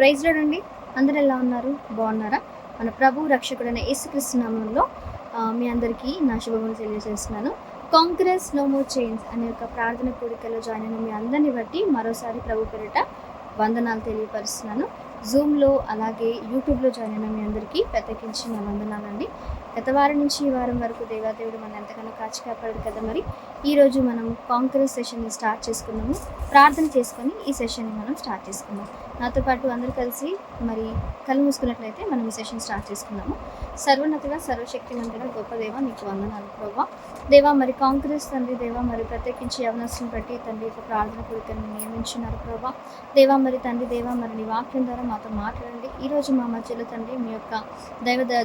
Praise lord అండి. అందరూ ఎలా ఉన్నారు? బాగున్నారా? మన ప్రభు రక్షకుడైన యేసుక్రీస్తు నామంలో మీ అందరికీ నా శుభములు తెలియజేస్తున్నాను. కాంగ్రెస్ నో మోర్ చైన్స్ అనే ఒక ప్రార్థన కోరికలో జాయిన్ అయిన మీ అందరిని బట్టి మరోసారి ప్రభు పేరిట వందనాలు తెలియపరుస్తున్నాను. జూమ్లో అలాగే యూట్యూబ్లో జాయిన్ అయిన మీ అందరికీ ప్రత్యేకించి నా వందనాలండి. గత వారం నుంచి ఈ వారం వరకు దేవాదేవుడు మనం ఎంతగానో కాచి కాపాడు కదా. మరి ఈరోజు మనం కాంగ్రెస్ సెషన్ని స్టార్ట్ చేసుకున్నాము. ప్రార్థన చేసుకొని ఈ సెషన్ని మనం స్టార్ట్ చేసుకున్నాం. నాతో పాటు అందరూ కలిసి మరి కళ్ళు మూసుకున్నట్లయితే మనం ఈ సెషన్ స్టార్ట్ చేసుకున్నాము. సర్వోన్నతిగా సర్వశక్తిమంతుగా గొప్ప దేవ నీకు వందనాలు ప్రభా. దేవా మరి కాంగ్రెస్ తండ్రి దేవా మరి ప్రత్యేకించి యవనస్తులను బట్టి తండ్రి యొక్క ప్రార్థన కోరికలను నియమించున్నారు ప్రభా. దేవా మరి తండ్రి దేవా మరి నీ వాక్యం ద్వారా మాతో మాట్లాడండి. ఈరోజు మా మధ్యలో తండ్రి మీ యొక్క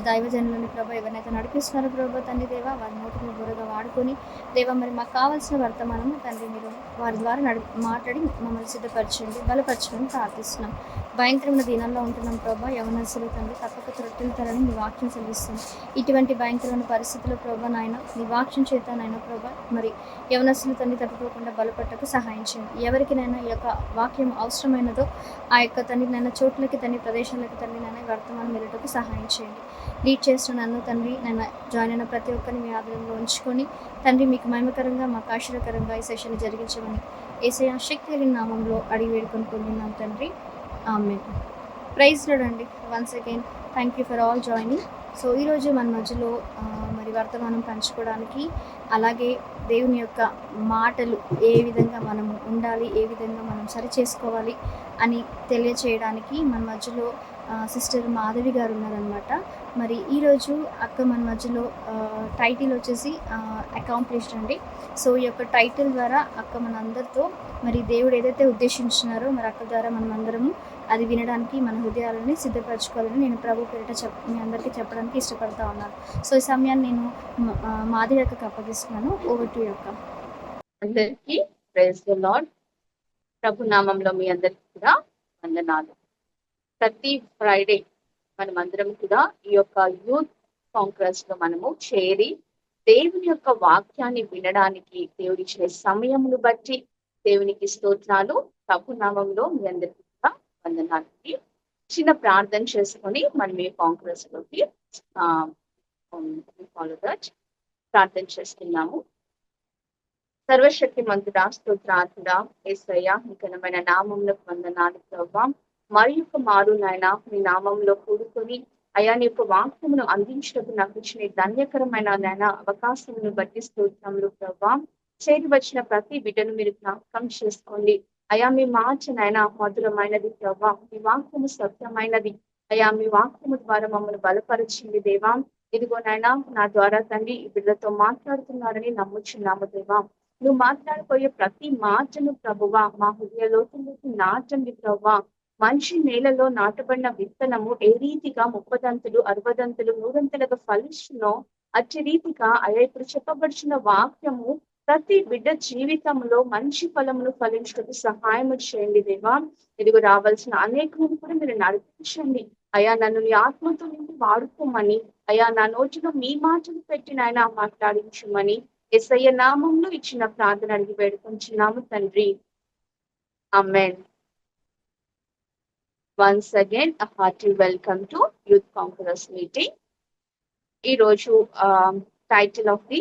దైవజనులని ప్రభా ఎవరినైతే నడిపిస్తున్నారో ప్రభా తండ్రి దేవా వారి నోటిని బుర్రగా వాడుకొని దేవా మరి మాకు కావాల్సిన వర్తమానము తండ్రి మీరు వారి ద్వారా మాట్లాడి మమ్మల్ని సిద్ధపరచండి, బలపరచమని ప్రార్థిస్తున్నాం. భయంకరమైన దినాల్లో ఉంటున్నాం ప్రభా. యవనస్తులు తండ్రి తప్పక త్రొట్టిల్తారని నీ వాక్యం సెలవిస్తుంది. ఇటువంటి భయంకరమైన పరిస్థితుల్లో ప్రభా నాయన నీ వాక్యం చేత నాయన ప్రభా మరి యవనస్తులు తండ్రి తప్పిపోకుండా బలపట్టకు సహాయం చేయండి. ఎవరికినైనా ఈ యొక్క వాక్యం అవసరమైనదో ఆ యొక్క తండ్రి నైనా చోట్లకి తండ్రి ప్రదేశాలకి తండ్రి నైనా వర్తమానం వెళ్ళటకు సహాయం చేయండి. లీడ్ చేస్తున్న నన్ను తండ్రి నన్ను జాయిన్ అయిన ప్రతి ఒక్కరిని మీ ఆధారంలో ఉంచుకొని తండ్రి మీకు మహిమకరంగా మాకు ఆశీర్వకరంగా ఈ సెషన్ జరిగించమని యేసయ్య శక్తి కలిగిన నామంలో అడిగి వేడుకొని పొందున్నాం తండ్రి. ఆమేన్. ప్రైజ్ లార్డ్ అండి. Once again thank you for all joining. So ఈరోజు మన మధ్యలో మరి వర్తమానం పంచుకోవడానికి అలాగే దేవుని యొక్క మాటలు ఏ విధంగా మనం ఉండాలి, ఏ విధంగా మనం సరి చేసుకోవాలి అని తెలియచేయడానికి మన మధ్యలో సిస్టర్ మాధవి గారు ఉన్నారనమాట. మరి ఈరోజు అక్క మన మధ్యలో టైటిల్ వచ్చేసి అకాంప్లిష్డ్ అండి. సో ఈ యొక్క టైటిల్ ద్వారా అక్క మన అందరితో మరి దేవుడు ఏదైతే ఉద్దేశించినారో మరి అక్క ద్వారా మనం అందరము అది వినడానికి మన హృదయాలని సిద్ధపరచుకోవాలని నేను ప్రభు పేరిట మీ అందరికీ చెప్పడానికి ఇష్టపడతా ఉన్నాను. సో ఈ సమయాన్ని నేను మాధవి అక్కకి అప్పగిస్తున్నాను. ఓవర్ టు అక్క. అందరికీ ప్రైజ్ ది లార్డ్. ప్రభు నామంలో మీ అందరికీ కూడా వందనాలు. ప్రతి ఫ్రైడే మనం అందరం కూడా ఈ యొక్క యూత్ కాంగ్రెస్ లో మనము చేరి దేవుని యొక్క వాక్యాన్ని వినడానికి దేవుడిచ్చిన సమయమును బట్టి దేవునికి స్తోత్రాలు. ప్రభు నామంలో మీ అందరికీ కూడా వందనాలకి చిన్న ప్రార్థన చేసుకొని మనం ఈ కాంగ్రెస్ లోకి ప్రార్థన చేస్తున్నాము. సర్వశక్తి మంతుడా, స్తోత్రార్థుడా, యేసయ్య నీ ఘనమైన నామంలో వందనాలు ప్రభా. మరి యొక్క మారు నాయన మీ నామంలో కూడుకొని అయా నీ యొక్క వాక్యమును అందించడానికి నాకు ఇచ్చిన ధన్యకరమైన నాయన అవకాశమును బట్టి స్తోత్రములు ప్రభా. చేరి వచ్చిన ప్రతి బిడ్డను మీరు జ్ఞాపకం చేసుకోండి అయా. మీ మాట నాయన మధురమైనది ప్రభా, మీ వాక్యము సత్యమైనది అయా. మీ వాక్యము ద్వారా మమ్మల్ని బలపరిచింది దేవా. ఇదిగో నాయన నా ద్వారా తండ్రి ఈ బిడ్డలతో మాట్లాడుతున్నారని నమ్ముచున్నాము దేవా. నువ్వు మాట్లాడిపోయే ప్రతి మాటను ప్రభువా మా హృదయ లోతుల్లోకి నాటండి ప్రభా. మంచి నేలలో నాటబడిన విత్తనము ఏ రీతిగా 30 60 100 ఫలించునో అట్టి రీతిగా అయ్యా ఇప్పుడు చెప్పబడిచిన వాక్యము ప్రతి బిడ్డ జీవితంలో మంచి ఫలమును ఫలించుటకు సహాయం చేయండి దేవా. ఇదిగో రావాల్సిన అనేకమును కూడా మీరు నడిపించండి అయా. నన్ను నీ ఆత్మతో నిండి వాడుకోమని అయా, నా నోటిలో మీ మాటలు పెట్టి నాయన మాట్లాడించమని యేసయ్య నామంలో ఇచ్చిన ప్రార్థన అడిగి వేడుకొంచున్నాము తండ్రి. ఆమేన్. Once again, a hearty welcome to Youth Conquerors meeting. ఈ రోజు టైటిల్ ఆఫ్ ది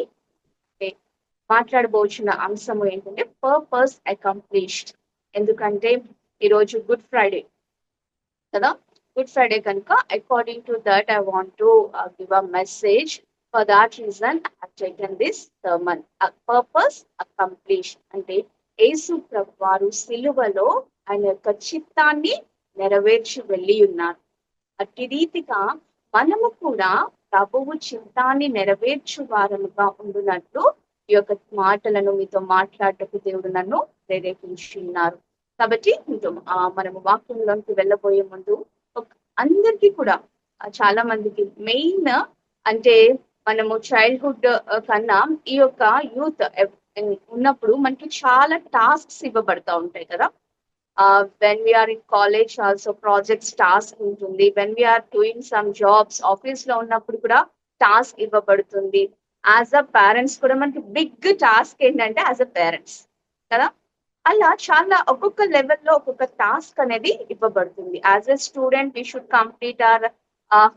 మాట్లాడబోచున్న అంశము ఏంటంటే పర్పస్ అకాంప్లిష్డ్. ఎందుకంటే ఈరోజు గుడ్ ఫ్రైడే కదా. గుడ్ ఫ్రైడే కనుక according to that I want to give a message. For that reason I have taken this sermon. Purpose accomplished అంటే యేసు ప్రభువు వారు సిలువలో ఆయన యొక్క చిత్తాన్ని నెరవేర్చి వెళ్ళి ఉన్నారు. అట్టి రీతిగా మనము కూడా ప్రభువు చిత్తాన్ని నెరవేర్చు వారముగా ఉండునట్లు ఈ యొక్క మాటలను మీతో మాట్లాడటకు దేవుడు నన్ను ప్రేరేపించున్నారు. కాబట్టి మనము వాక్యంలోకి వెళ్ళబోయే ముందు అందరికీ కూడా చాలా మందికి మెయిన్ అంటే మనము చైల్డ్హుడ్ కన్నా ఈ యొక్క యూత్ ఉన్నప్పుడు మనకి చాలా టాస్క్స్ ఇవ్వబడతా ఉంటాయి కదా. When we are in college also projects task ఉంటుంది. When we are doing some jobs office లో ఉన్నప్పుడు కూడా టాస్క్ ఇవ్వబడుతుంది. యాజ్ అ పేరెంట్స్ కూడా మనకి బిగ్ టాస్క్ ఏంటంటే యాజ్ అ పేరెంట్స్ కదా అలా చాలా ఒక్కొక్క లెవెల్లో ఒక్కొక్క టాస్క్ అనేది ఇవ్వబడుతుంది. As a student we should complete our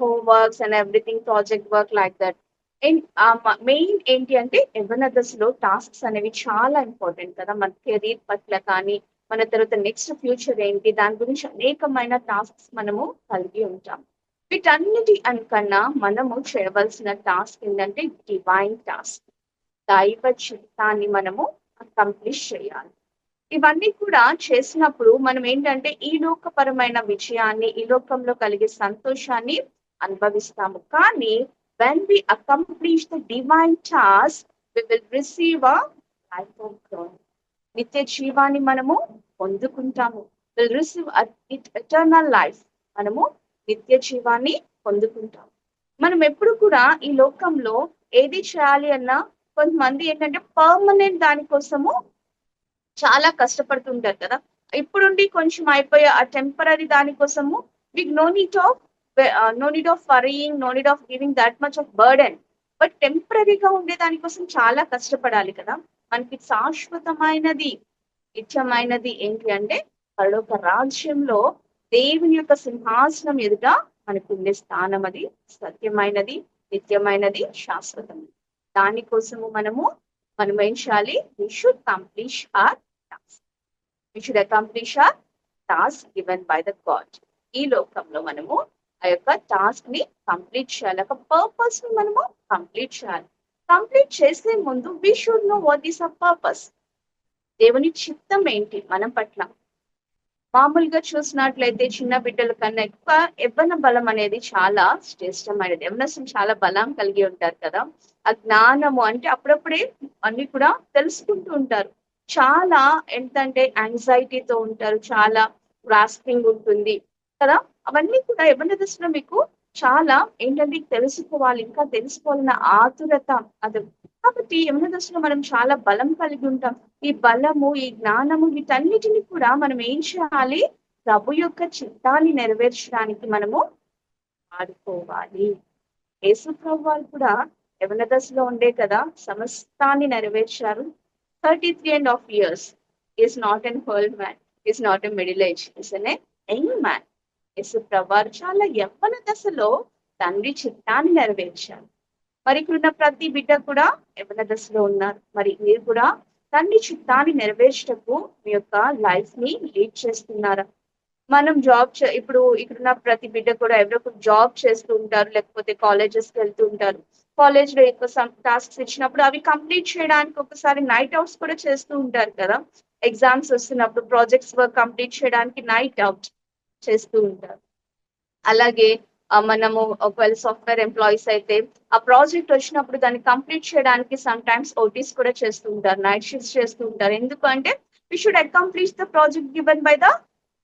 home works and everything, project work like that. Main ఏంటి అంటే యవ్వన దశలో టాస్క్స్ అనేవి చాలా ఇంపార్టెంట్ కదా. మన కెరీర్ పట్ల కానీ, మన తర్వాత నెక్స్ట్ ఫ్యూచర్ ఏంటి, దాని గురించి అనేకమైన టాస్క్స్ మనము కలిగి ఉంటాం. వీటన్నిటి కన్నా మనము చేయవలసిన టాస్క్ ఏంటంటే డివైన్ టాస్క్. దైవ చిత్తాన్ని మనము అకంప్లిష్ చేయాలి. ఇవన్నీ కూడా చేసినప్పుడు మనం ఏంటంటే ఈ లోకపరమైన విజయాన్ని, ఈ లోకంలో కలిగే సంతోషాన్ని అనుభవిస్తాము. కానీ when we accomplish the divine task, we will receive a life of God. నిత్య జీవాన్ని మనము పొందుకుంటాము. Will receive eternal life. మనము నిత్య జీవాన్ని పొందుకుంటాం. మనం ఎప్పుడు కూడా ఈ లోకంలో ఏది చేయాలి అన్నా కొంతమంది ఏంటంటే పర్మనెంట్ దానికోసము చాలా కష్టపడుతుంటారు కదా. ఇప్పుడుండి కొంచెం అయిపోయే ఆ టెంపరరీ దానికోసము మీకు no need of worrying, no need of giving that much of burden. But టెంపరరీగా ఉండే దానికోసం చాలా కష్టపడాలి కదా. మనకి శాశ్వతమైనది, నిత్యమైనది ఏంటి అంటే పరలోక రాజ్యంలో దేవుని యొక్క సింహాసనం ఎదుట మనకు ఉండే స్థానం. అది సత్యమైనది, నిత్యమైనది, శాశ్వతమైనది. దానికోసము మనం ఏం చేయాలి? we should accomplish our task. We should accomplish our task given by the God. ఈ లోకంలో మనము ఆ యొక్క టాస్క్ ని కంప్లీట్ చేయాలి. ఒక పర్పస్ ని మనము కంప్లీట్ చేయాలి. కంప్లీట్ చేసే ముందు we should know what is our purpose. దేవుని చిత్తం ఏంటి మన పట్ల. మామూలుగా చూసినట్లయితే చిన్న బిడ్డల కన్నా ఎక్కువ యవ్వన బలం అనేది చాలా శ్రేష్టమైనది. యవ్వనస్తులు చాలా బలం కలిగి ఉంటారు కదా. ఆ జ్ఞానము అంటే అప్పుడప్పుడే అన్ని కూడా తెలుసుకుంటూ ఉంటారు. చాలా ఏంటంటే యాంగ్జైటీతో ఉంటారు, చాలా గ్రాస్పింగ్ ఉంటుంది కదా. అవన్నీ కూడా యవ్వన దశలో మీకు చాలా ఏంటంటే తెలుసుకోవాలి, ఇంకా తెలుసుకోవాలన్న ఆతురత అది. కాబట్టి యవ్వన దశలో మనం చాలా బలం కలిగి ఉంటాం. ఈ బలము, ఈ జ్ఞానము, వీటన్నిటిని కూడా మనం ఏం చేయాలి? ప్రభు యొక్క చిత్తాన్ని నెరవేర్చడానికి మనము ఆడుకోవాలి. యేసు ప్రభు వారు కూడా యవ్వన దశలో ఉండే కదా సమస్తాన్ని నెరవేర్చారు. 33.5 years is not an old man, is not a middle age, is an young man. యేసు ప్రభు వారు చాలా యవ్వన దశలో తండ్రి చిత్తాన్ని నెరవేర్చారు. మరి ఇక్కడున్న ప్రతి బిడ్డ కూడా యవ్వన దశలో ఉన్నారు. మరి మీరు కూడా తండ్రి చిత్తాన్ని నెరవేర్చటకు మీ యొక్క లైఫ్ ని లీడ్ చేస్తున్నారా? మనం ఇప్పుడు ఇక్కడున్న ప్రతి బిడ్డ కూడా ఎవరో జాబ్ చేస్తూ ఉంటారు, లేకపోతే కాలేజెస్ కి వెళ్తూ ఉంటారు. కాలేజ్ లో ఎక్కువ టాస్క్స్ ఇచ్చినప్పుడు అవి కంప్లీట్ చేయడానికి ఒకసారి నైట్ అవుట్స్ కూడా చేస్తూ ఉంటారు కదా. ఎగ్జామ్స్ వస్తున్నప్పుడు ప్రాజెక్ట్స్ వర్క్ కంప్లీట్ చేయడానికి నైట్ అవుట్ చేస్తూ ఉంటారు. అలాగే మనము ఒకవేళ సాఫ్ట్వేర్ ఎంప్లాయీస్ అయితే ఆ ప్రాజెక్ట్ వచ్చినప్పుడు దాన్ని కంప్లీట్ చేయడానికి సమ్ టైమ్స్ ఓటీస్ కూడా చేస్తూ ఉంటారు, నైట్ షిఫ్ట్స్ చేస్తూ ఉంటారు. ఎందుకంటే we should accomplish the project given by the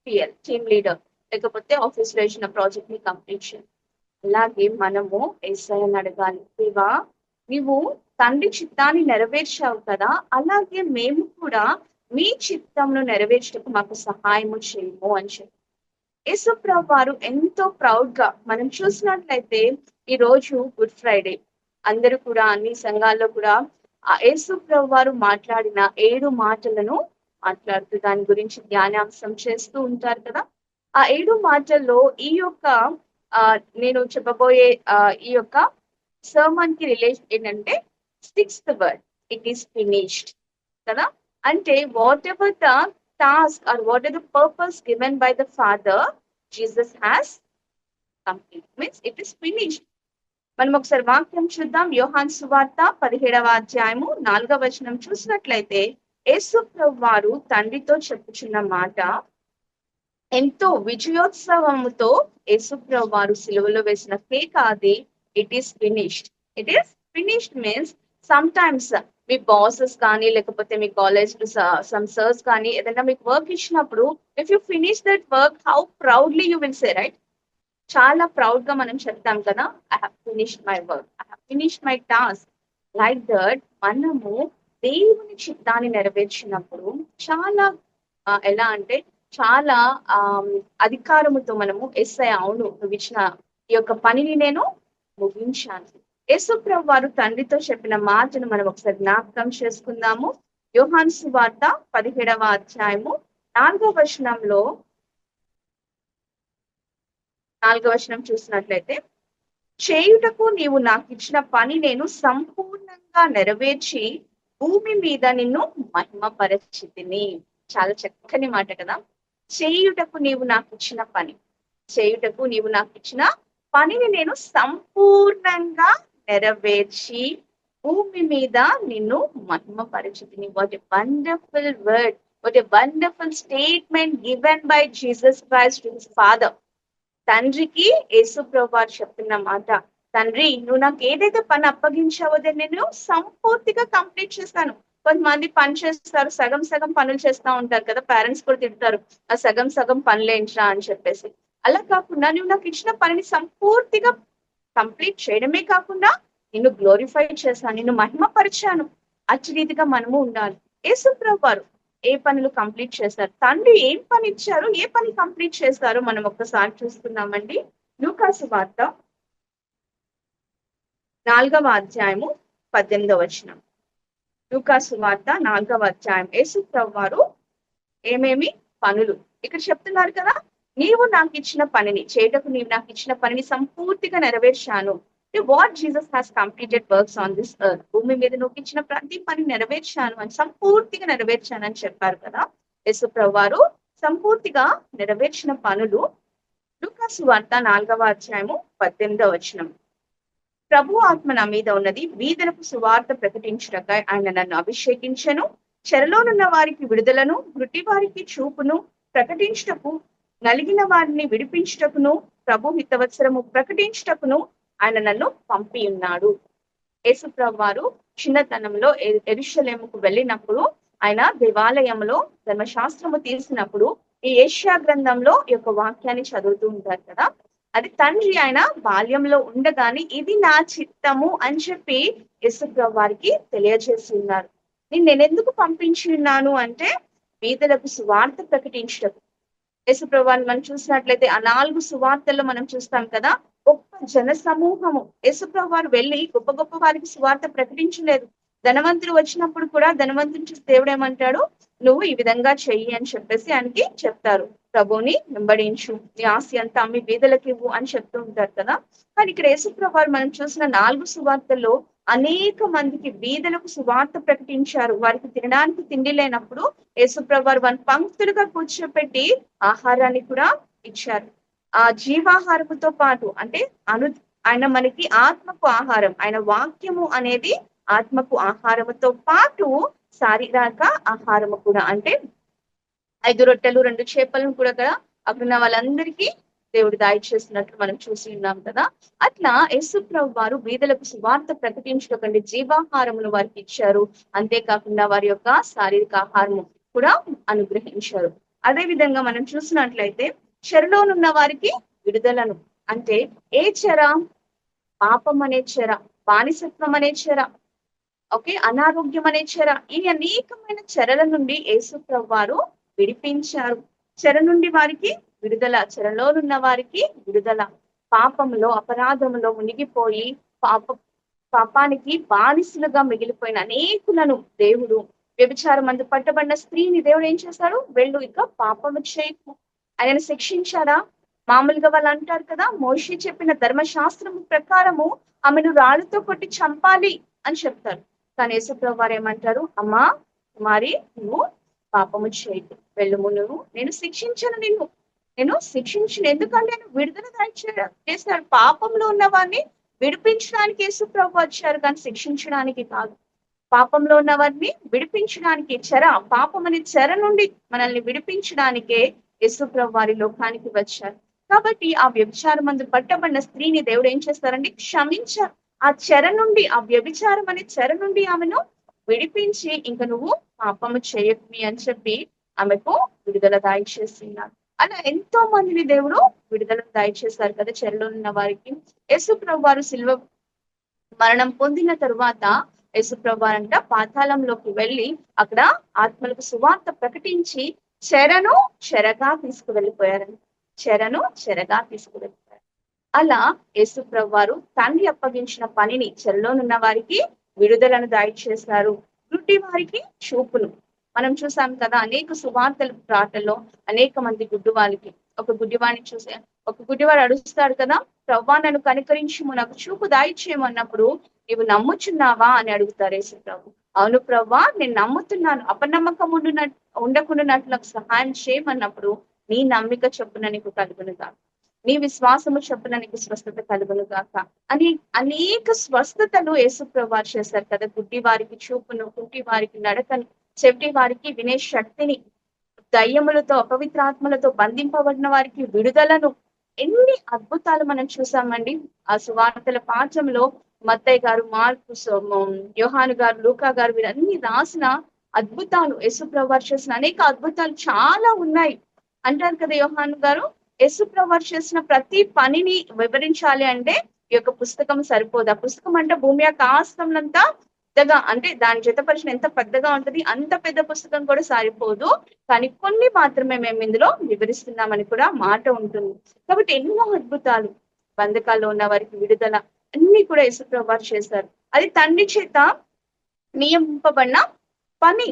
TL, team leader, లేకపోతే ఆఫీస్ లో ఇచ్చిన ప్రాజెక్ట్ ని కంప్లీట్ చేయాలి. అలాగే మనము యేసయ్యని అడగాలి, దేవా నీవు తండ్రి చిత్తాన్ని నెరవేర్చావు కదా, అలాగే మేము కూడా మీ చిత్తంను నెరవేర్చటకు మాకు సహాయము చేయము అని చెప్పి యేసు ప్రభు వారు ఎంతో ప్రౌడ్ గా మనం చూసినట్లయితే ఈ రోజు గుడ్ ఫ్రైడే అందరూ కూడా అన్ని సంఘాల్లో కూడా ఆ యేసు ప్రభు వారు మాట్లాడిన 7 మాటలను మాట్లాడుతూ దాని గురించి ధ్యానాంశం చేస్తూ ఉంటారు కదా. ఆ 7 మాటల్లో ఈ యొక్క నేను చెప్పబోయే ఈ యొక్క సర్మన్ కి రిలేషన్ ఏంటంటే 6th word, it is finished కదా. అంటే what ever the task or what is the purpose given by the Father, Jesus has complete, means it is finished. మనం ఒకసారి వాక్యం చూద్దాం. యోహాను సువార్త 17వ అధ్యాయము 4వ వచనం చూసినట్లయితే యేసు ప్రభువు వారు తండ్రితో చెప్పుచున్న మాట, ఎంతో విజయోత్సవముతో యేసు ప్రభువు వారు సిలువలో వేసిన కేక అది, it is finished. It is finished means sometimes మీ బాసెస్ కానీ లేకపోతే మీ కాలేజ్ సమ్ సర్స్ కానీ ఏదైనా మీకు వర్క్ ఇచ్చినప్పుడు if you finish that work, how proudly you will say, right? చాలా ప్రౌడ్ గా మనం చెప్తాం కదా, I have finished my work, I have finished my task. Like that మనము దేవుని చిత్తాన్ని నెరవేర్చినప్పుడు చాలా ఎలా అంటే చాలా అధికారముతో మనము ఎస్ఐ అవును నువ్వు ఇచ్చిన ఈ యొక్క పనిని నేను ముగించాను. యేసు ప్రభు వారు తండ్రితో చెప్పిన మాటను మనం ఒకసారి జ్ఞాపకం చేసుకుందాము. యోహాను సువార్త 17వ అధ్యాయము 4వ వచనంలో 4వ వచనం చూసినట్లయితే, చేయుటకు నీవు నాకు ఇచ్చిన పని నేను సంపూర్ణంగా నెరవేర్చి భూమి మీద నిన్ను మహిమపరచితిని. చాలా చక్కని మాట కదా. చేయుటకు నీవు నాకు ఇచ్చిన పని, చేయుటకు నీవు నాకు ఇచ్చిన పనిని నేను సంపూర్ణంగా నెరవేర్చి భూమి మీద నిన్ను మహిమపరచితిని. What a wonderful word, what a wonderful statement given by Jesus Christ to his father. తండ్రికి యేసు ప్రభువారు చెప్తున్న మాట, తండ్రి నువ్వు నాకు ఏదైతే పని అప్పగించావో దాన్ని నేను సంపూర్తిగా కంప్లీట్ చేస్తాను. కొంతమంది పని చేస్తారు, సగం సగం పనులు చేస్తూ ఉంటారు కదా, పేరెంట్స్ కూడా తిడతారు ఆ సగం సగం పనులేంట్రా అని చెప్పేసి. అలా కాకుండా నువ్వు నాకు ఇచ్చిన పనిని సంపూర్తిగా కంప్లీట్ చేయడమే కాకుండా నిన్ను గ్లోరిఫై చేశాను, నిన్ను మహిమపరిచాను. అట్టి రీతిగా మనము ఉండాలి. యేసు ప్రభువారు ఏ పనులు కంప్లీట్ చేశారు, తండ్రి ఏం పని ఇచ్చారు, ఏ పని కంప్లీట్ చేశారో మనం ఒక్కసారి చూస్తున్నామండి. లూకాసు వార్త 4వ అధ్యాయము 18వ వచనం. లూకాసు వార్త 4వ అధ్యాయం. యేసు ప్రభువారు ఏమేమి పనులు ఇక్కడ చెప్తున్నారు కదా, నీవు నాకు ఇచ్చిన పనిని చేయటకు నీవు నాకు ఇచ్చిన పనిని సంపూర్తిగా నెరవేర్చాను. What Jesus has completed works on this earth. భూమి మీద నువ్వు ఇచ్చిన ప్రతి పని నెరవేర్చాను అని, సంపూర్తిగా నెరవేర్చాను అని చెప్పారు కదా యేసు ప్రభువారు. సంపూర్తిగా నెరవేర్చిన పనులు లూకాసు వార్త 4వ అధ్యాయము 18వ వచనం. ప్రభు ఆత్మ నా మీద ఉన్నది, వీధులకు సువార్త ప్రకటించుటకై ఆయన నన్ను అభిషేకించెను, చెరలోనున్న వారికి విడుదలను, గుడ్డి వారికి చూపును ప్రకటించుటకు, నలిగిన వారిని విడిపించుటకును, ప్రభు హితవత్సరము ప్రకటించుటకును ఆయన నన్ను పంపి ఉన్నాడు. యేసు ప్రభువారు చిన్నతనంలో యెరూషలేముకు వెళ్ళినప్పుడు, ఆయన దేవాలయంలో ధర్మశాస్త్రము తీసినప్పుడు ఈ యెషయా గ్రంథంలో ఈ యొక్క వాక్యాన్ని చదువుతూ ఉంటారు కదా. అది తండ్రి ఆయన బాల్యంలో ఉండగానే ఇది నా చిత్తము అని చెప్పి యేసు ప్రభువారికి తెలియజేసి ఉన్నారు. నేను ఎందుకు పంపించి ఉన్నాను అంటే వీధులకు సువార్త ప్రకటించటకు. యేసు ప్రభువారిని మనం చూసినట్లయితే ఆ 4 సువార్తల్లో మనం చూస్తాం కదా, గొప్ప జన సమూహము. యేసు ప్రభువారు వెళ్ళి గొప్ప గొప్ప వారికి సువార్త ప్రకటించలేదు. ధనవంతుడు వచ్చినప్పుడు కూడా ధనవంతుని చూసి దేవుడు ఏమంటాడు, నువ్వు ఈ విధంగా చెయ్యి అని చెప్పేసి ఆయనకి చెప్తారు. ప్రభువుని వెంబడించు, నీ ఆస్తి అంతా అమ్మి బీదలకు ఇవ్వు అని చెప్తూ ఉంటారు కదా. కానీ ఇక్కడ యేసు ప్రభువారు మనం చూసిన 4 సువార్తల్లో అనేక మందికి బీదలకు సువార్త ప్రకటించారు. వారికి తినడానికి తిండి లేనప్పుడు యేసు ప్రభువారు వారిని పంక్తులుగా కూర్చోపెట్టి ఆహారాన్ని కూడా ఇచ్చారు. ఆ జీవాహారముతో పాటు అంటే ఆయన మనకి ఆత్మకు ఆహారం, ఆయన వాక్యము అనేది ఆత్మకు ఆహారముతో పాటు శారీరక ఆహారము కూడా, అంటే 5 రొట్టెలు 2 చేపలను కూడా కదా అక్కడ వాళ్ళందరికీ దేవుడు దయచేస్తున్నట్లు మనం చూసి ఉన్నాం కదా. అట్లా యేసు ప్రభువారు బీదలకు సువార్త ప్రకటించకండి జీవాహారమును వారికి ఇచ్చారు. అంతేకాకుండా వారి యొక్క శారీరక ఆహారము కూడా అనుగ్రహించారు. అదే విధంగా మనం చూసినట్లయితే చెరలోనున్న వారికి విడుదలను, అంటే ఏ చెర, పాపం అనే చెర, బానిసత్వం అనే చెర, ఓకే, అనారోగ్యం అనే చెర, ఈ అనేకమైన చెరల నుండి యేసు ప్రభువారు విడిపించారు. చెర నుండి వారికి విడుదల, చెరలోనున్న వారికి విడుదల. పాపంలో అపరాధంలో మునిగిపోయి పాపానికి బానిసలుగా మిగిలిపోయిన అనేకులను దేవుడు, వ్యభిచారం అందు పట్టబడిన స్త్రీని దేవుడు ఏం చేశారు, వెళ్ళు ఇక పాపము చేయకు, ఆయనను శిక్షించారా? మామూలుగా వాళ్ళు అంటారు కదా, మోషే చెప్పిన ధర్మశాస్త్రము ప్రకారము ఆమెను రాళ్ళతో కొట్టి చంపాలి అని చెప్తారు. కానీ యేసు ప్రభువారు ఏమంటారు, అమ్మా కుమారి నువ్వు పాపము చేయకు, వెళ్ళుము, నువ్వు నేను శిక్షించను, నేను శిక్షించిన, ఎందుకంటే నేను విడుదల చేశాడు. పాపంలో ఉన్న వారిని విడిపించడానికి యేసు ప్రభు వచ్చారు, కానీ శిక్షించడానికి కాదు. పాపంలో ఉన్న వారిని విడిపించడానికి, పాపం అనే చెర నుండి మనల్ని విడిపించడానికే యేసు ప్రభు వారి లోకానికి వచ్చారు. కాబట్టి ఆ వ్యభిచారం మందు పట్టబడిన స్త్రీని దేవుడు ఏం చేస్తారండి, క్షమించారు. ఆ చెర నుండి, ఆ వ్యభిచారం అనే చెర నుండి ఆమెను విడిపించి ఇంకా నువ్వు పాపము చేయకు అని చెప్పి ఆమెకు విడుదల దయచేస్తున్నారు. అలా ఎంతో మందిని దేవుడు విడుదల దయచేశారు కదా చెరలో ఉన్న వారికి. యేసు ప్రభు వారు శిలువ మరణం పొందిన తరువాత యేసు ప్రభు వారంట పాతాళంలోకి వెళ్ళి అక్కడ ఆత్మలకు సువార్త ప్రకటించి చెరగా తీసుకువెళ్ళిపోయారని, చెరగా తీసుకువెళ్ళిపోయారు. అలా యేసు ప్రభు వారు తండ్రి అప్పగించిన పనిని చెరలోనున్న వారికి విడుదలను దయచేశారు. గుడ్డి వారికి చూపును. మనం చూసాం కదా అనేక సువార్తల ప్రాటల్లో అనేక మంది గుడ్డి వాళ్ళకి ఒక గుడ్డివాడిని చూసే ఒక గుడ్డివాడు అడుస్తాడు కదా, ప్రవ్వా నన్ను కనికరించుము, నాకు చూపు దాయిచ్చేయము అన్నప్పుడు నీవు నమ్ముచున్నావా అని అడుగుతారు యేసు ప్రభు. అవును ప్రవ్వా నేను నమ్ముతున్నాను, అపనమ్మకం ఉండకుండా నాకు సహాయం చేయమన్నప్పుడు నీ నమ్మిక చొప్పున నీకు కలుగును గాక, నీ విశ్వాసము చొప్పున నీకు స్వస్థత కలుగును గాక అని అనేక స్వస్థతలు యేసు ప్రభు చేశారు కదా. గుడ్డి వారికి చూపును, కుంటి వారికి నడకను, చెవిటి వారికి వినే శక్తిని, దయ్యములతో అపవిత్రాత్మలతో బంధింపబడిన వారికి విడుదలను, ఎన్ని అద్భుతాలు మనం చూసామండి ఆ సువార్తల పాఠంలో. మత్తయ్య గారు, మార్కు, యోహాను గారు, లూకా గారు వీరన్ని రాసిన అద్భుతాలు, యేసు ప్రభు చేసిన అనేక అద్భుతాలు చాలా ఉన్నాయి. అంటారు కదా యోహాను గారు, యేసు ప్రభు చేసిన ప్రతి పనిని వివరించాలి అంటే ఈ యొక్క పుస్తకం సరిపోదు. ఆ పుస్తకం అంటే భూమి యొక్క ఆస్తంలంతా పెద్దగా, అంటే దాని జతపరిచిన ఎంత పెద్దగా ఉంటది, అంత పెద్ద పుస్తకం కూడా సరిపోదు. కానీ కొన్ని మాత్రమే మేము ఇందులో వివరిస్తున్నామని కూడా మాట ఉంటుంది. కాబట్టి ఎన్నో అద్భుతాలు, బంధకాల్లో ఉన్న వారికి విడుదల, అన్ని కూడా యేసు ప్రభు చేశారు. అది తండ్రి చేత నియమింపబడిన పని.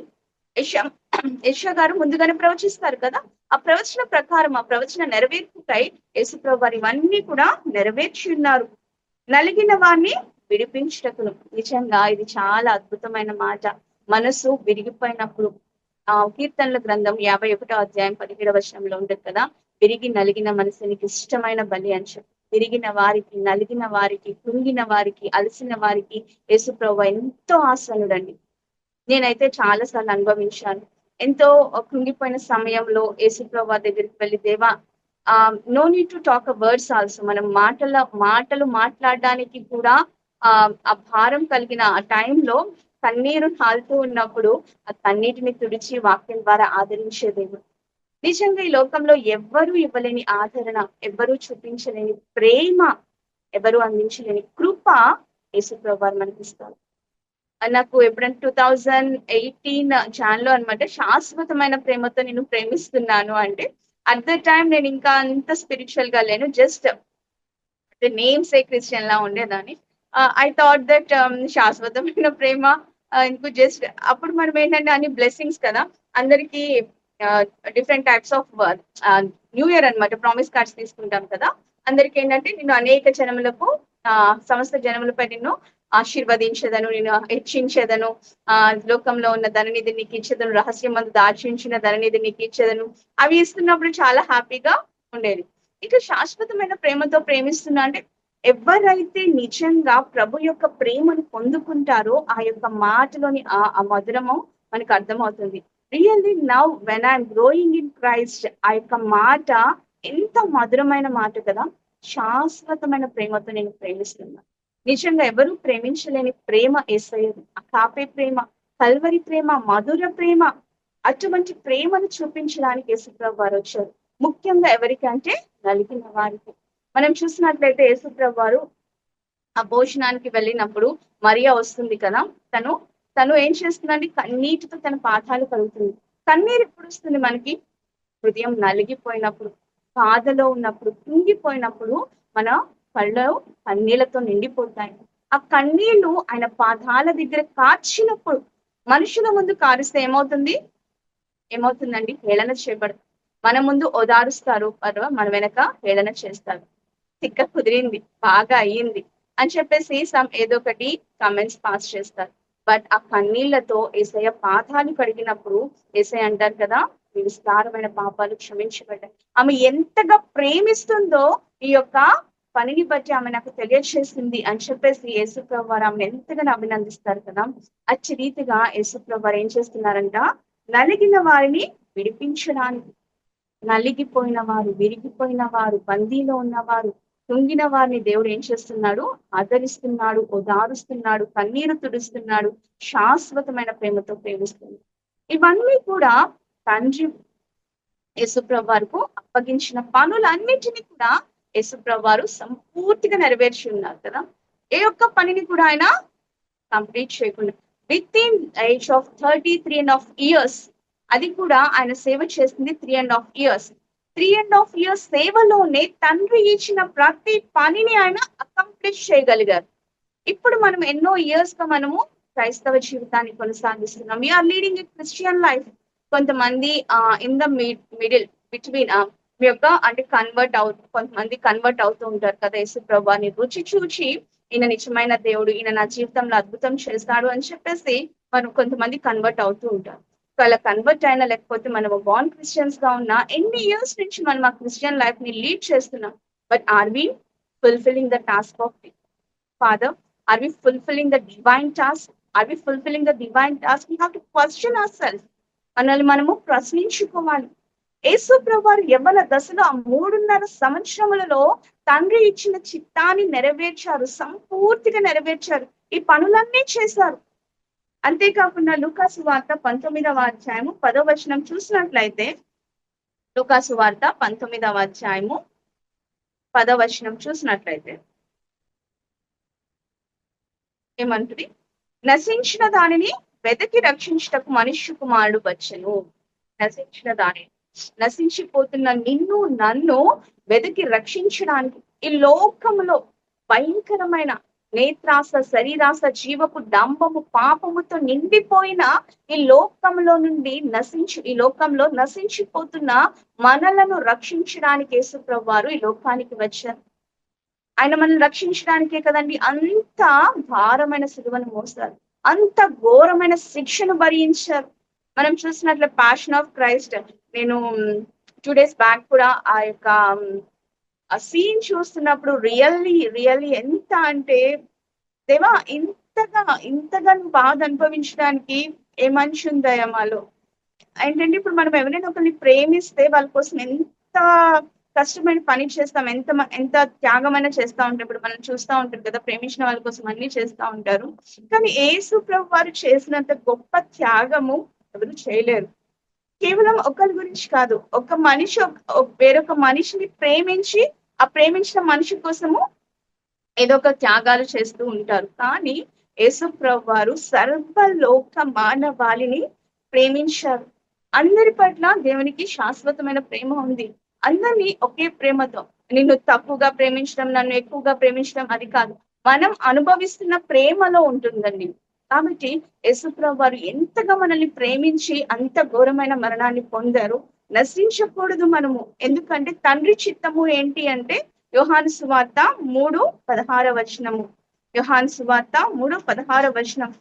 యెషయా గారు ముందుగానే ప్రవచిస్తారు కదా, ఆ ప్రవచన ప్రకారం, ఆ ప్రవచన నెరవేర్పుకై యేసు ప్రభు వారు ఇవన్నీ కూడా నెరవేర్చి ఉన్నారు. నలిగిన వారిని విడిపించుటకును. నిజంగా ఇది చాలా అద్భుతమైన మాట. మనసు విరిగిపోయినప్పుడు కీర్తనల గ్రంథం 51వ అధ్యాయం 17వ వచనంలో ఉంటుంది కదా, విరిగి నలిగిన మనసునికి ఇష్టమైన బలి అని చెప్పి, విరిగిన వారికి, నలిగిన వారికి, కృంగిన వారికి, అలసిన వారికి యేసు ప్రభువు ఎంతో ఆసనుడండి. నేనైతే చాలా సార్లు అనుభవించాను. ఎంతో కృంగిపోయిన సమయంలో యేసు ప్రభువు దగ్గరికి వెళ్ళి, దేవా no need to talk words also, మనం మాటలు మాట్లాడడానికి కూడా ఆ భారం కలిగిన ఆ టైంలో కన్నీరు కాలుతూ ఉన్నప్పుడు ఆ కన్నీటిని తుడిచి వాక్యం ద్వారా ఆదరించే దేవుడు. నిజంగా ఈ లోకంలో ఎవ్వరూ ఇవ్వలేని ఆదరణ, ఎవ్వరూ చూపించలేని ప్రేమ, ఎవరు అందించలేని కృప యేసు ప్రభువు మనకి ఇస్తారు. నాకు ఎప్పుడంటే 2018 జాన్లో అనమాట, శాశ్వతమైన ప్రేమతో నేను ప్రేమిస్తున్నాను అంటే, అట్ ద టైం నేను ఇంకా అంత స్పిరిచువల్ గా లేను, జస్ట్ నేమ్ సే క్రిస్టియన్ లా ఉండేదాన్ని. ఐ థాట్ దట్ శాశ్వతమైన ప్రేమ ఇంకో జస్ట్ అప్పుడు మనం ఏంటంటే అన్ని బ్లెస్సింగ్స్ కదా, అందరికి different types of new year అన్నమాట, ప్రామిస్ కార్డ్స్ తీసుకుంటాం కదా. అందరికి ఏంటంటే నేను అనేక జనములకు సమస్త జనములపై నిన్ను ఆశీర్వదించేదను, నేను హెచ్చించేదను, లోకంలో ఉన్న ధననిధి నీకు ఇచ్చేదను, రహస్యం మందు దాచించిన ధననిధి నీకు ఇచ్చేదను, అవి ఇస్తున్నప్పుడు చాలా హ్యాపీగా ఉండేది. ఇక శాశ్వతమైన ప్రేమతో ప్రేమిస్తున్నా అంటే, ఎవరైతే నిజంగా ప్రభు యొక్క ప్రేమను పొందుకుంటారో ఆ యొక్క మాటలోని ఆ మధురము మనకు అర్థమవుతుంది. Really now when I'm growing in Christ, ఆ యొక్క మాట ఎంత మధురమైన మాట కదా. శాశ్వతమైన ప్రేమతో నేను ప్రేమిస్తున్నాను. నిజంగా ఎవరు ప్రేమించలేని ప్రేమ యేసయ్యది. ఆ కాపే ప్రేమ, కల్వరి ప్రేమ, మధుర ప్రేమ, అటువంటి ప్రేమను చూపించడానికి యేసుప్రభు వారు వచ్చారు. ముఖ్యంగా ఎవరికంటే నలిగిన వారికి. మనం చూసినట్లయితే యేసుప్రభు వారు ఆ భోజనానికి వెళ్ళినప్పుడు మరియా వస్తుంది కదా, తను ఏం చేస్తుందండి, కన్నీటితో తన పాదాలు కలుగుతుంది. కన్నీరు ఎప్పుడు వస్తుంది మనకి? హృదయం నలిగిపోయినప్పుడు, బాధలో ఉన్నప్పుడు, కుంగిపోయినప్పుడు మన కళ్ళు కన్నీళ్లతో నిండిపోతాయి. ఆ కన్నీళ్లు ఆయన పాదాల దగ్గర కార్చినప్పుడు, మనుషుల ముందు కారిస్తే ఏమవుతుందండి? హేళన చేయబడదు. మన ముందు ఓదారుస్తారు, మన వెనక హేళన చేస్తారు. తిక్క కుదిరింది, బాగా అయ్యింది అని చెప్పేసి ఏదో ఒకటి కమెంట్స్ పాస్ చేస్తారు. బట్ ఆ కన్నీళ్లతో యేసయ్య పాదాలు కడిగినప్పుడు యేసయ్య అంటారు కదా, మీ విస్తారమైన పాపాలు క్షమించబడ్డాయి. ఆమె ఎంతగా ప్రేమిస్తుందో ఈ యొక్క పనిని బట్టి ఆమె నాకు తెలియజేసింది అని చెప్పేసి యేసుప్రభు వారు ఆమెను ఎంతగానో అభినందిస్తారు కదా. అచ్చి రీతిగా యేసుప్రభు వారు ఏం చేస్తున్నారంట, నలిగిన వారిని విడిపించడానికి, నలిగిపోయిన వారు, విరిగిపోయిన వారు, బందీలో ఉన్నవారు, కుంగిన వారిని దేవుడు ఏం చేస్తున్నాడు? ఆదరిస్తున్నాడు, ఓదారుస్తున్నాడు, కన్నీరు తుడుస్తున్నాడు, శాశ్వతమైన ప్రేమతో ప్రేమిస్తున్నాడు. ఇవన్నీ కూడా తండ్రి యేసుప్రభు వారికి అప్పగించిన పనులన్నిటినీ కూడా యేసుప్రభు వారు సంపూర్తిగా నెరవేర్చి ఉన్నారు కదా. ఏ ఒక్క పనిని కూడా ఆయన కంప్లీట్ చేయకుండా with in age of 33.5 years, అది కూడా ఆయన సేవ చేసింది 3.5 years. 3.5 years సేవలోనే తండ్రి ఇచ్చిన ప్రతి పనిని ఆయన అకంప్లిష్ చేయగలిగారు. ఇప్పుడు మనం ఎన్నో ఇయర్స్ గా మనము క్రైస్తవ జీవితాన్ని కొనసాగిస్తున్నాం. We are leading a Christian life. కొంతమంది ఇన్ ద మిడిల్ బిట్వీన్ మీ యొక్క అంటే కొంతమంది కన్వర్ట్ అవుతూ ఉంటారు కదా, యేసు ప్రభువాని రుచి చూచి ఈయన నిజమైన దేవుడు, ఈయన నా జీవితంలో అద్భుతం చేస్తాడు అని చెప్పేసి మనం కొంతమంది కన్వర్ట్ అవుతూ ఉంటారు. అలా కన్వర్ట్ అయినా లేకపోతే మనం బాన్ క్రిస్టియన్స్ గా ఉన్నా ఎన్ని ఇయర్స్ నుంచి మనం ఆ క్రిస్టియన్ లైఫ్ ని లీడ్ చేస్తున్నాం. But are we fulfilling the task of Father? Are we fulfilling the divine task? Are we fulfilling the divine task? We have to question ourselves. మనల్ని మనము ప్రశ్నించుకోవాలి. యేసు ప్రభువారు యవ్వన దశలో ఆ 3.5 సంవత్సరములలో తండ్రి ఇచ్చిన చిత్తాన్ని నెరవేర్చారు, సంపూర్తిగా నెరవేర్చారు, ఈ పనులన్నీ చేశారు. అంతేకాకుండా లూకాసు వార్త 19వ అధ్యాయము 10వ వచనం చూసినట్లయితే, లూకాసు వార్త 19వ అధ్యాయము 10వ వచనం చూసినట్లయితే ఏమంటుంది? నశించిన దానిని వెతికి రక్షించుటకు మనుష్య కుమారుడు వచ్చెను. నశించిన దానిని, నశించిపోతున్న నిన్ను నన్ను వెతికి రక్షించడానికి ఈ లోకములో భయంకరమైన నేత్రాస, శరీరాస, జీవపు డంబము, పాపముతో నిండిపోయిన ఈ లోకంలో నశించిపోతున్న మనలను రక్షించడానికి యేసు ప్రభువారు ఈ లోకానికి వచ్చారు. ఆయన మనల్ని రక్షించడానికే కదండి అంత భారమైన సిలువను మోస్తారు, అంత ఘోరమైన శిక్షను భరించారు. మనం చూసినట్లే ప్యాషన్ ఆఫ్ క్రైస్ట్, నేను 2 days బ్యాక్ కూడా ఆ యొక్క ఆ సీన్ చూస్తున్నప్పుడు రియల్లీ ఎంత అంటే, దేవా ఇంతగా బాధ అనుభవించడానికి ఏ మనిషి ఉందయ్యా మాలో. ఏంటంటే ఇప్పుడు మనం ఎవరైనా ఒకరిని ప్రేమిస్తే వాళ్ళ కోసం ఎంత కష్టమైన పని చేస్తాం, ఎంత త్యాగమైనా చేస్తూ ఉంటాం. ఇప్పుడు మనం చూస్తూ ఉంటాం కదా, ప్రేమించిన వాళ్ళ కోసం అన్ని చేస్తూ ఉంటారు. కానీ యేసు ప్రభు వారు చేసినంత గొప్ప త్యాగము ఎవరు చేయలేరు. కేవలం ఒకరి గురించి కాదు, ఒక మనిషి వేరొక మనిషిని ప్రేమించి ఆ ప్రేమించిన మనిషి కోసము ఏదో ఒక త్యాగాలు చేస్తూ ఉంటారు. కానీ యేసు ప్రభు వారు సర్వలోక మానవాళిని ప్రేమించారు. అందరి పట్ల దేవునికి శాశ్వతమైన ప్రేమ ఉంది. అందరినీ ఒకే ప్రేమతో, నిన్ను తక్కువగా ప్రేమించడం, నన్ను ఎక్కువగా ప్రేమించడం అది కాదు, మనం అనుభవిస్తున్న ప్రేమలో ఉంటుందండి. కాబట్టి యేసు ప్రభు వారు ఎంతగా మనల్ని ప్రేమించి అంత ఘోరమైన మరణాన్ని పొందారు. నశించకూడదు మనము, ఎందుకంటే తండ్రి చిత్తము ఏంటి అంటే యోహాను సువార్త 3:16 వచనము. యోహాను సువార్త 3:16 వచనం.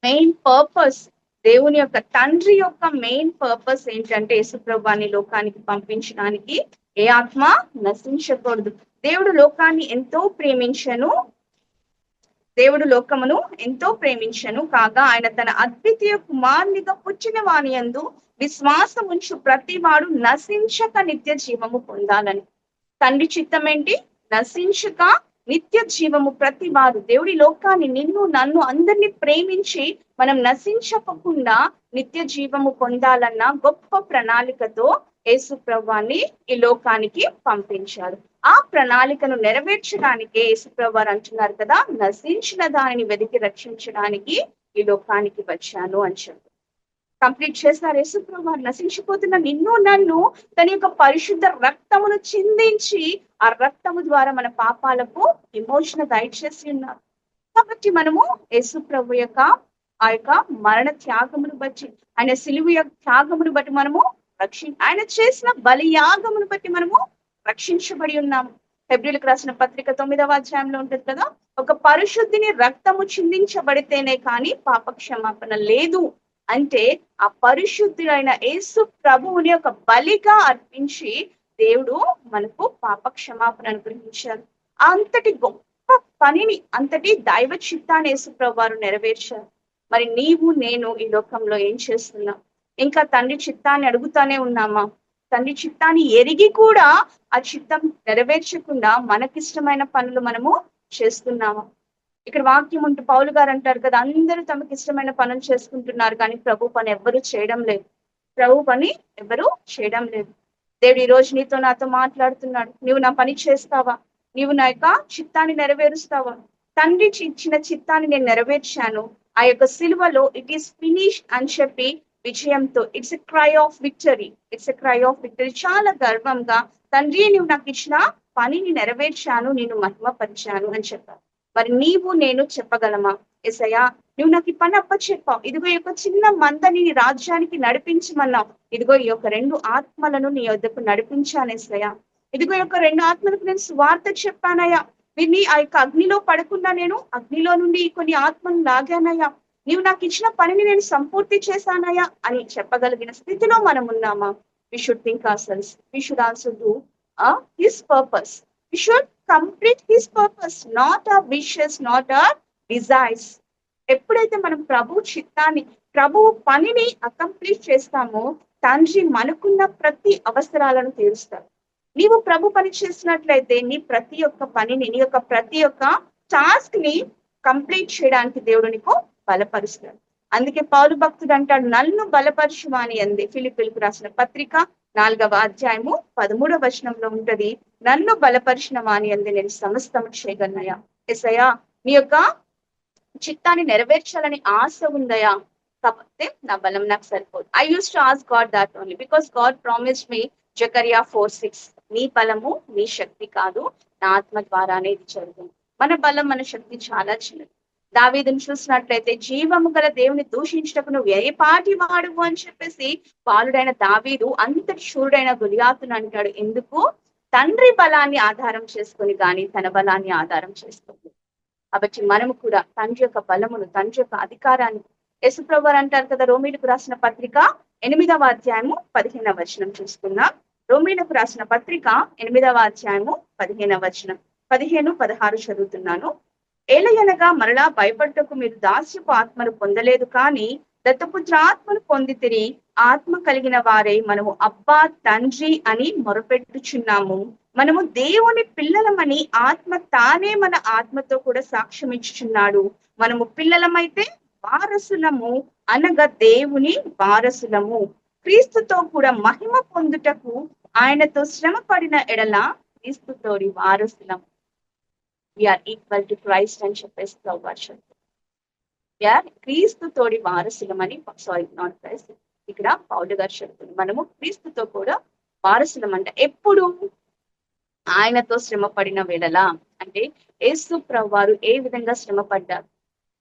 మెయిన్ పర్పస్, దేవుని యొక్క తండ్రి యొక్క మెయిన్ పర్పస్ ఏంటంటే యేసు ప్రభువాని లోకానికి పంపించడానికి ఏ ఆత్మ నశించకూడదు. దేవుడు లోకమును ఎంతో ప్రేమించను కాగా ఆయన తన అద్వితీయ కుమారునిగా పుట్టిన వాని యందు విశ్వాసం ఉంచు ప్రతి వాడు నశించక నిత్య జీవము పొందాలని. తండ్రి చిత్తం ఏంటి? నశించక నిత్య జీవము ప్రతి వారు. దేవుడి లోకాన్ని, నిన్ను నన్ను అందరినీ ప్రేమించి మనం నశించకుండా నిత్య జీవము పొందాలన్న గొప్ప ప్రణాళికతో యేసు ప్రభువాన్ని ఈ లోకానికి పంపించారు. ఆ ప్రణాళికను నెరవేర్చడానికి యేసు ప్రభువారు అంటున్నారు కదా, నశించిన దానిని వెతికి రక్షించడానికి ఈ లోకానికి వచ్చాను అని చెప్పి కంప్లీట్ చేస్తారు. యేసు ప్రభువారు నశించిపోతున్న నిన్ను నన్ను తన యొక్క పరిశుద్ధ రక్తమును చిందించి ఆ రక్తము ద్వారా మన పాపాలకు విమోచన దయచేసి ఉన్నారు. కాబట్టి మనము యేసు ప్రభు యొక్క ఆ యొక్క మరణ త్యాగమును బట్టి, ఆయన సిలువ యొక్క త్యాగమును బట్టి మనము ఆయన చేసిన బలియాగమును బట్టి మనము రక్షించబడి ఉన్నాము. హెబ్రీయులకు రాసిన పత్రిక 9వ అధ్యాయంలో ఉంటుంది కదా, ఒక పరిశుద్ధిని రక్తము చిందించబడితేనే కానీ పాప క్షమాపణ లేదు అంటే ఆ పరిశుద్ధుడైన యేసు ప్రభువుని ఒక బలిగా అర్పించి దేవుడు మనకు పాప క్షమాపణ అనుగ్రహించారు. అంతటి గొప్ప పనిని, అంతటి దైవ చిత్తాన్ని యేసు ప్రభు వారు నెరవేర్చారు. మరి నీవు నేను ఈ లోకంలో ఏం చేస్తున్నాం? ఇంకా తండ్రి చిత్తాన్ని అడుగుతానే ఉన్నామా? తండ్రి చిత్తాన్ని ఎరిగి కూడా ఆ చిత్తం నెరవేర్చకుండా మనకిష్టమైన పనులు మనము చేస్తున్నామా? ఇక్కడ వాక్యం ఉంటూ పౌలు గారు అంటారు కదా, అందరూ తమకు ఇష్టమైన పనులు చేసుకుంటున్నారు కానీ ప్రభు పని ఎవరు చేయడం లేదు. దేవుడు ఈ రోజు నీతో నాతో మాట్లాడుతున్నాడు. నువ్వు నా పని చేస్తావా? నీవు నా యొక్క చిత్తాన్ని నెరవేరుస్తావా? తండ్రి ఇచ్చిన చిత్తాన్ని నేను నెరవేర్చాను. ఆ యొక్క సిలువలో ఇట్ ఈస్ ఫినిష్డ్ అని చెప్పి విజయంతో it's a cry of victory. చాలా గర్వంగా తండ్రి నువ్వు నాకు ఇచ్చిన పనిని నెరవేర్చాను, నేను మహిమపరిచాను అని చెప్పారు. మరి నీవు నేను చెప్పగలమా? యేసయ్యా, నువ్వు నాకు ఈ పని అప్పచెప్పావు. ఇదిగో ఈ యొక్క చిన్న మందని నీ రాజ్యానికి నడిపించమన్నావు. ఇదిగో ఈ యొక్క 2 ఆత్మలను నీ వద్దకు నడిపించానేసయ్యా. ఇదిగో ఈ యొక్క 2 ఆత్మలకు నేను సువార్త చెప్పానయ్యా. వీరిని ఆ యొక్క అగ్నిలో పడకుండా నేను అగ్నిలో నుండి కొన్ని ఆత్మను లాగానయ్యా. నీవు నాకు ఇచ్చిన పనిని నేను సంపూర్తి చేశానయ్యా అని చెప్పగలిగిన స్థితిలో మనం ఉన్నామా? We should think ourselves. We should also do his purpose. We should complete his purpose, not our wishes, not our desires. ఎప్పుడైతే మనం ప్రభు చిత్తాన్ని, ప్రభు పనిని అకంప్లీట్ చేస్తామో తండ్రి మనకున్న ప్రతి అవసరాలను తీరుస్తారు. నీవు ప్రభు పని చేసినట్లయితే నీ ప్రతి ఒక్క పనిని, నీ యొక్క ప్రతి ఒక్క టాస్క్ ని కంప్లీట్ చేయడానికి దేవుడు నీకు బలపరుస్తాడు. అందుకే పౌలు భక్తుడు అంటాడు, నన్ను బలపరచుమని అంది. ఫిలిప్పీలకు రాసిన పత్రిక 4వ అధ్యాయము 13వ వచనంలో ఉంటది, నన్ను బలపరిచిన వాని అంది నేను సమస్తము చేయగలనయ్యా. యేసయ్యా, నీ యొక్క చిత్తాన్ని నెరవేర్చాలని ఆశ ఉందయా, కాకపోతే నా బలం నాకు సరిపోదు. I use to ask God that only because God promised me Zechariah 4:6, నీ బలము నీ శక్తి కాదు, నా ఆత్మ ద్వారానే ఇది జరుగుతుంది. మన బలం మన శక్తి చాలా చిన్నది. దావీదును చూసినట్లయితే జీవము గల దేవుని దూషించటకు నువ్వు ఏ పాటి వాడువు అని చెప్పేసి బాలుడైన దావీదు అంతటి శూరుడైన గొలియాతును అంటాడు. ఎందుకు? తండ్రి బలాన్ని ఆధారం చేసుకొని కానీ తన బలాన్ని ఆధారం చేసుకుంది. కాబట్టి మనము కూడా తండ్రి యొక్క బలమును, తండ్రి యొక్క అధికారాన్ని, యేసుప్రభు వారు అంటారు కదా, రోమీలకు రాసిన పత్రిక 8వ అధ్యాయము 15వ వచనం చూసుకుందాం. రోమీలకు రాసిన పత్రిక 8వ అధ్యాయము 15వ వచనం, 15, 16 చదువుతున్నాను. ఏలయనగా మరలా భయపడటకు మీరు దాస్యపు ఆత్మను పొందలేదు, కానీ దత్తపుత్ర ఆత్మను పొందితిరి. ఆత్మ కలిగిన వారై మనము అబ్బా తండ్రి అని మొరపెట్టుచున్నాము. మనము దేవుని పిల్లలమని ఆత్మ తానే మన ఆత్మతో కూడా సాక్ష్యం ఇచ్చుచున్నాడు. మనము పిల్లలమైతే వారసులము, అనగా దేవుని వారసులము. క్రీస్తుతో కూడా మహిమ పొందుటకు ఆయనతో శ్రమ పడిన ఎడల క్రీస్తుతోడి వారసులము. వీఆర్ ఈక్వల్ టు క్రైస్ట్ అని చెప్పేసి వర్షం. వీఆర్ క్రీస్తు తోడి వారసులమని, సారీ నాట్ క్రైస్ట్, ఇక్కడ పౌలు గారు చెప్తుంది. మనము క్రీస్తుతో కూడా వారసులం అంట. ఎప్పుడు? ఆయనతో శ్రమ పడిన వేళలా. అంటే యేసు ప్రభువారు ఏ విధంగా శ్రమ పడ్డారు?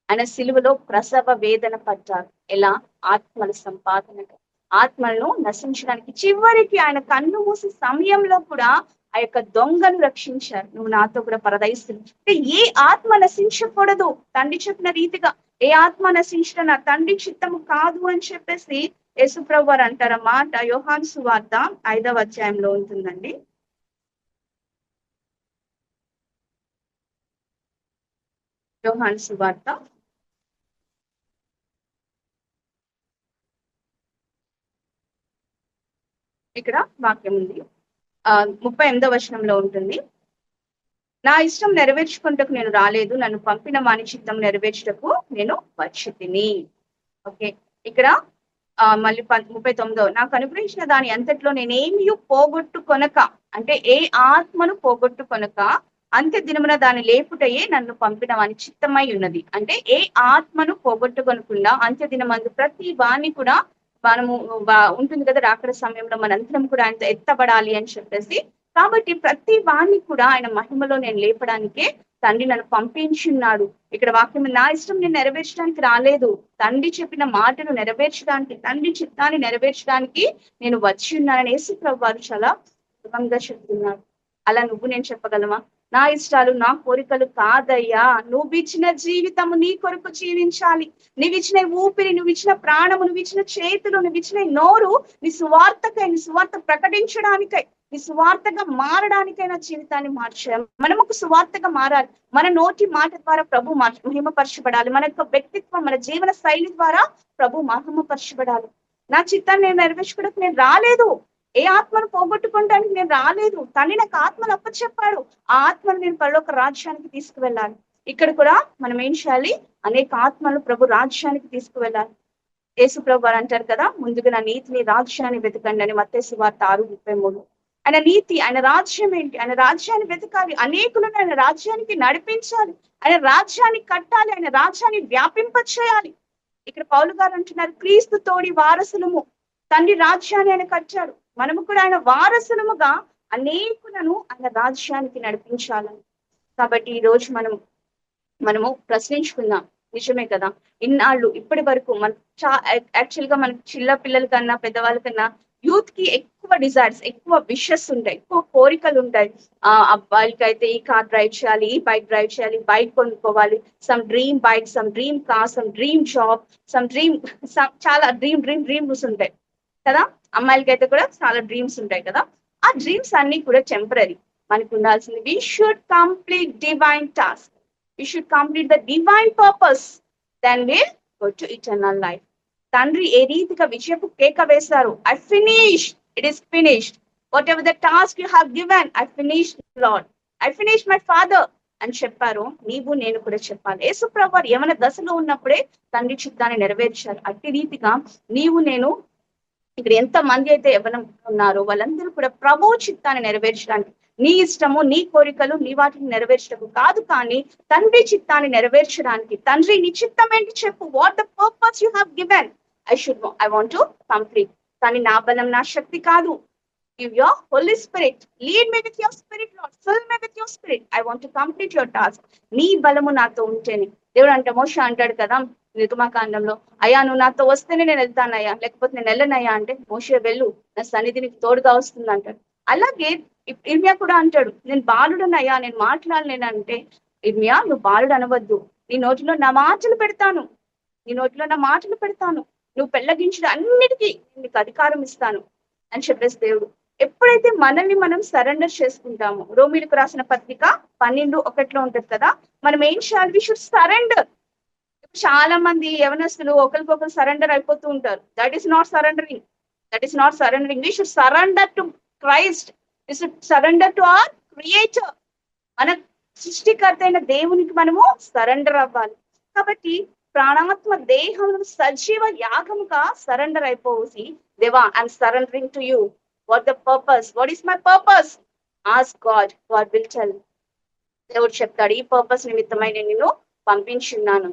ఆయన సిలువలో ప్రసవ వేదన పడ్డారు. ఎలా? ఆత్మల సంపాదనగా, ఆత్మలను నశించడానికి. చివరికి ఆయన కన్ను మూసి సమయంలో కూడా ఆ యొక్క దొంగను రక్షించారు. నువ్వు నాతో కూడా పరదైస్తుంది. అంటే ఏ ఆత్మ నశించకూడదు, తండ్రి చెప్పిన రీతిగా ఏ ఆత్మ నశించడం నా తండ్రి చిత్తము కాదు అని చెప్పేసి యేసుప్రభు వారు అంటారన్నమాట. యోహాను సువార్త 5వ అధ్యాయంలో ఉంటుందండి. యోహాను సువార్త ఇక్కడ వాక్యం ఉంది, 38వ వచనంలో ఉంటుంది. నా ఇష్టం నెరవేర్చుకుంటకు నేను రాలేదు, నన్ను పంపిన వాని చిత్తం నెరవేర్చుటకు నేను వచ్చితిని. ఓకే, ఇక్కడ మళ్ళీ 39వ, నాకు అనుగ్రహించిన దాని అంతట్లో నేనేమి పోగొట్టుకొనక, అంటే ఏ ఆత్మను పోగొట్టుకొనక అంత్య దినమున దాన్ని లేపుటయే నన్ను పంపిన వాని చిత్తమై ఉన్నది. అంటే ఏ ఆత్మను పోగొట్టుకొనకుండా అంత్య దినమందు ప్రతి వాణ్ణి కూడా మనము ఉంటుంది కదా, రాకడ సమయంలో మనంతరం కూడా ఆయనతో ఎత్తబడాలి అని చెప్పేసి. కాబట్టి ప్రతి వాణ్ణి కూడా ఆయన మహిమలో నేను లేపడానికే తండ్రి నన్ను పంపించున్నాడు. ఇక్కడ వాక్యం, నా ఇష్టం నేను నెరవేర్చడానికి రాలేదు, తండ్రి చెప్పిన మాటను నెరవేర్చడానికి, తండ్రి చిత్తాన్ని నెరవేర్చడానికి నేను వచ్చి ఉన్నానని యేసుప్రభు వారు చాలా సుఖంగా చెప్తున్నాడు. అలా నువ్వు నేను చెప్పగలమా? నా ఇష్టాలు నా కోరికలు కాదయ్యా, నువ్వు ఇచ్చిన జీవితము నీ కొరకు జీవించాలి. నువ్వు ఇచ్చిన ఊపిరి, నువ్వు ఇచ్చిన ప్రాణము, నువ్వు ఇచ్చిన చేతులు, నువ్వు ఇచ్చిన నోరు నీ సువార్తకై, నీ సువార్త ప్రకటించడానికై, నీ సువార్తగా మారడానికై నా జీవితాన్ని మార్చాలి. మనం ఒక సువార్తగా మారాలి. మన నోటి మాట ద్వారా ప్రభు మహిమపరచబడాలి. మన యొక్క వ్యక్తిత్వం, మన జీవన శైలి ద్వారా ప్రభు మహిమపరచబడాలి. నా చిత్తాన్ని నేను నెరవేర్చుకోవడానికి నేను రాలేదు, ఏ ఆత్మను పోగొట్టుకోవడానికి నేను రాలేదు. తండ్రి నాకు ఆత్మను అప్పచెప్పాడు, ఆ ఆత్మను నేను పరలోక రాజ్యానికి తీసుకువెళ్ళాలి. ఇక్కడ కూడా మనం ఏం చేయాలి? అనేక ఆత్మలను ప్రభు రాజ్యానికి తీసుకువెళ్ళాలి. యేసు ప్రభు వారు అంటారు కదా, ముందుగా నా నీతిని రాజ్యాన్ని వెతకండి అని మత్తయి సువార్త 6:33. ఆయన నీతి, ఆయన రాజ్యం ఏంటి? ఆయన రాజ్యాన్ని వెతకాలి, అనేకులను ఆయన రాజ్యానికి నడిపించాలి, ఆయన రాజ్యాన్ని కట్టాలి, ఆయన రాజ్యాన్ని వ్యాపింపచేయాలి. ఇక్కడ పౌలు గారు అంటున్నారు, క్రీస్తు తోడి వారసులము. తండ్రి రాజ్యాన్ని ఆయన కట్టాడు, మనము కూడా ఆయన వారసులముగా అనేకులను ఆయన రాజ్యానికి నడిపించాలని. కాబట్టి ఈ రోజు మనము ప్రశ్నించుకుందాం, నిజమే కదా. ఇన్నాళ్ళు ఇప్పటి వరకు మన యాక్చువల్ గా మనకి చిన్న పిల్లల కన్నా పెద్దవాళ్ళ కన్నా యూత్ కి ఎక్కువ డిజైర్స్, ఎక్కువ విషెస్ ఉంటాయి, ఎక్కువ కోరికలు ఉంటాయి. అబ్బాయిలకి అయితే ఈ కార్ డ్రైవ్ చేయాలి, ఈ బైక్ డ్రైవ్ చేయాలి, బైక్ కొనుక్కోవాలి, some dream bike, some dream car, some dream job, some dream, చాలా డ్రీమ్స్ ఉంటాయి కదా. అమ్మాయిలకి అయితే కూడా చాలా డ్రీమ్స్ ఉంటాయి కదా. ఆ డ్రీమ్స్ అన్ని కూడా టెంపరీ. మనకు ఉండాల్సింది we should complete divine task, we should complete the divine purpose, then will go to eternal life. తండ్రి ఏ రీతిగా విజయపు కేక వేశారు, I finish, it is finished, whatever the task you have given, I finish Lord, I finish my father అని చెప్పారు. నీవు నేను కూడా చెప్పాలి. యేసు ప్రభువు యవన దశలో ఉన్నప్పుడే తండ్రి చిత్తాన్ని నెరవేర్చారు. అట్టి రీతిగా నీవు నేను ఇక్కడ ఎంత మంది అయితే యవనం ఉన్నారో వాళ్ళందరూ కూడా ప్రభు చిత్తాన్ని నెరవేర్చడానికి, నీ ఇష్టము నీ కోరికలు నీ వాటిని నెరవేర్చటకు కాదు, కానీ తండ్రి చిత్తాన్ని నెరవేర్చడానికి. తండ్రి నీ చిత్తం ఏంటి చెప్పు, what the purpose you have given, I want to complete. కానీ నా బలం నా శక్తి కాదు. Give your Holy Spirit, lead me with your spirit, Lord, fill me with your spirit, I want to complete your task. నీ బలము నాతో ఉంటేనే. దేవుడు అంటే మోషే అంటాడు కదా నిర్గమకాండంలో, అయ్యా నువ్వు నాతో వస్తేనే నేను వెళ్తానయ్యా, లేకపోతే నేను వెళ్ళనయ్యా అంటే, మోషే వెళ్ళు, నా సన్నిధి నీకు తోడుగా వస్తుంది అంటాడు. అలాగే ఇర్మియా కూడా అంటాడు, నేను బాలుడనయ్యా, నేను మాట్లాడలేనంటే, ఇర్మియా నువ్వు బాలుడు అనవద్దు, నీ నోటిలో నా మాటలు పెడతాను, నీ నోటిలో నా మాటలు పెడతాను, నువ్వు పెళ్ళగించిన అన్నిటికీ నీకు అధికారం ఇస్తాను అని చెప్పేసి దేవుడు. ఎప్పుడైతే మనల్ని మనం సరెండర్ చేసుకుంటామో, రోమిలకు రాసిన పత్రిక 12:1 ఉంటది కదా, మనం ఏం చేయాలి, వి షుడ్ సరెండర్. చాలా మంది యవనస్తులు ఒకరికొకరు సరెండర్ అయిపోతూ ఉంటారు. That is not surrendering, that is not surrendering. We should surrender to Christ, we should surrender to our creator. మన సృష్టికర్త అయిన దేవునికి మనము సరెండర్ అవ్వాలి. కాబట్టి ప్రాణాత్మ దేహం సజీవ యాగముగా సరెండర్ అయిపోసి, దేవా I'm surrendering to you, what the purpose, what is my purpose, ask God, God will tell. దేవుడు చెప్తాడు, ఈ పర్పస్ నిమిత్తమై నేను నిన్ను పంపించున్నాను.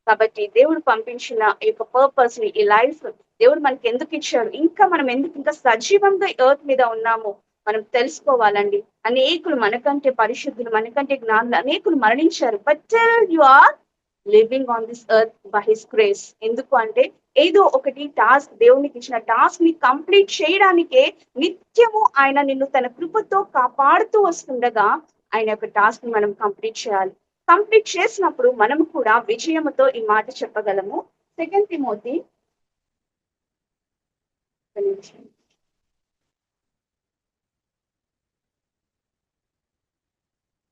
కాబట్టి దేవుడు పంపించిన ఈ యొక్క పర్పస్ ని, ఈ లైఫ్ దేవుడు మనకి ఎందుకు ఇచ్చాడు, ఇంకా మనం ఎందుకు ఇంకా సజీవంగా ఎర్త్ మీద ఉన్నామో మనం తెలుసుకోవాలండి. అనేకులు మనకంటే పరిశుద్ధులు, మనకంటే జ్ఞానులు అనేకులు మరణించారు, but you are living on this earth by his grace. ఎందుకు అంటే ఏదో ఒకటి టాస్క్, దేవునికి ఇచ్చిన టాస్క్ ని కంప్లీట్ చేయడానికే నిత్యము ఆయన నిన్ను తన కృపతో కాపాడుతూ వస్తుండగా ఆయన యొక్క టాస్క్ ని మనం కంప్లీట్ చేయాలి. కంప్లీట్ చేసినప్పుడు మనం కూడా విజయముతో ఈ మాట చెప్పగలము. 2 తిమోతి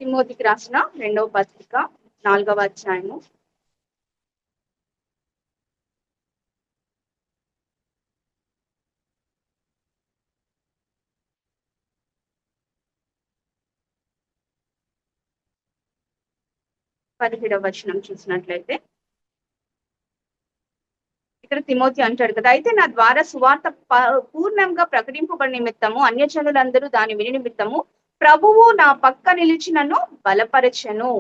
తిమోతికి రాసిన 2వ పత్రిక 4వ అధ్యాయము 17వ వచనం చూసినట్లయితే, ఇక్కడ తిమోతి అంటాడు కదా, అయితే నా ద్వారా సువార్త పూర్ణంగా ప్రకటింపబడి నిమిత్తము అన్యజనులందరూ దాని విని నిమిత్తము ప్రభువు నా పక్క నిలిచి నన్ను బలపరచెను.